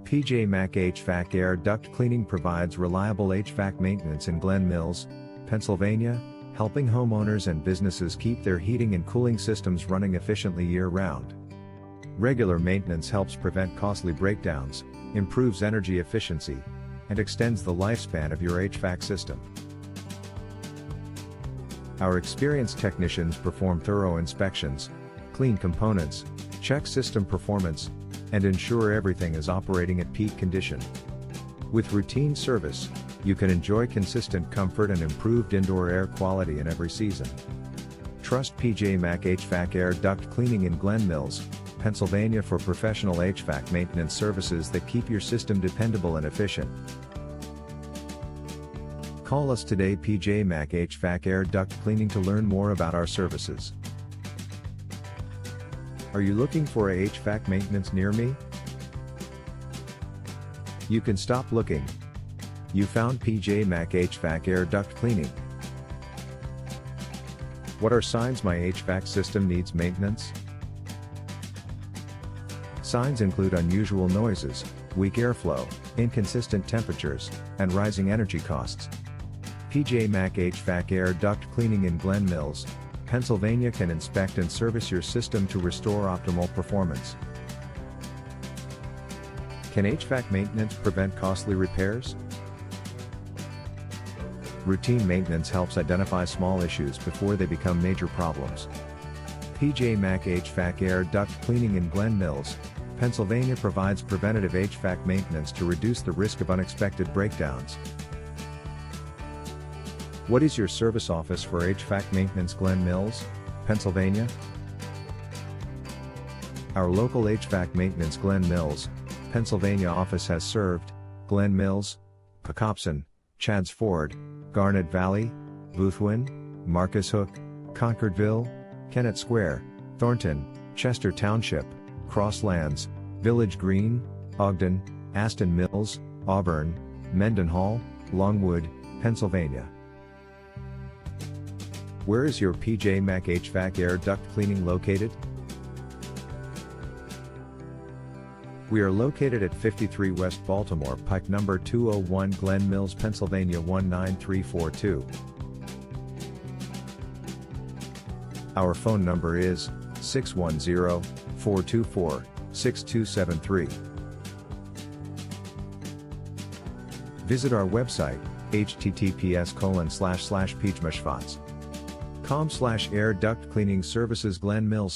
PJ Mac HVAC Air Duct Cleaning provides reliable HVAC maintenance in Glen Mills, Pennsylvania, helping homeowners and businesses keep their heating and cooling systems running efficiently year-round. Regular maintenance helps prevent costly breakdowns, improves energy efficiency, and extends the lifespan of your HVAC system. Our experienced technicians perform thorough inspections, clean components, check system performance, and ensure everything is operating at peak condition. With routine service, you can enjoy consistent comfort and improved indoor air quality in every season. Trust PJ Mac HVAC Air Duct Cleaning in Glen Mills, Pennsylvania for professional HVAC maintenance services that keep your system dependable and efficient. Call us today, PJ Mac HVAC Air Duct Cleaning, to learn more about our services. Are you looking for a HVAC maintenance near me? You can stop looking. You found PJ Mac HVAC Air Duct Cleaning. What are signs my HVAC system needs maintenance? Signs include unusual noises, weak airflow, inconsistent temperatures, and rising energy costs. PJ Mac HVAC Air Duct Cleaning in Glen Mills, Pennsylvania can inspect and service your system to restore optimal performance. Can HVAC maintenance prevent costly repairs? Routine maintenance helps identify small issues before they become major problems. PJ Mac HVAC Air Duct Cleaning in Glen Mills, Pennsylvania provides preventative HVAC maintenance to reduce the risk of unexpected breakdowns. What is your service office for HVAC maintenance? Glen Mills, Pennsylvania. Our local HVAC maintenance Glen Mills, Pennsylvania office has served Glen Mills, Pocopson, Chadds Ford, Garnet Valley, Boothwyn, Marcus Hook, Concordville, Kennett Square, Thornton, Chester Township, Crosslands, Village Green, Ogden, Aston Mills, Auburn, Mendenhall, Longwood, Pennsylvania. Where is your PJ Mac HVAC Air Duct Cleaning located? We are located at 53 West Baltimore Pike, number 201, Glen Mills, Pennsylvania 19342. Our phone number is 610-424-6273. Visit our website, https://pjmashvatz.com/air duct cleaning services Glen Mills/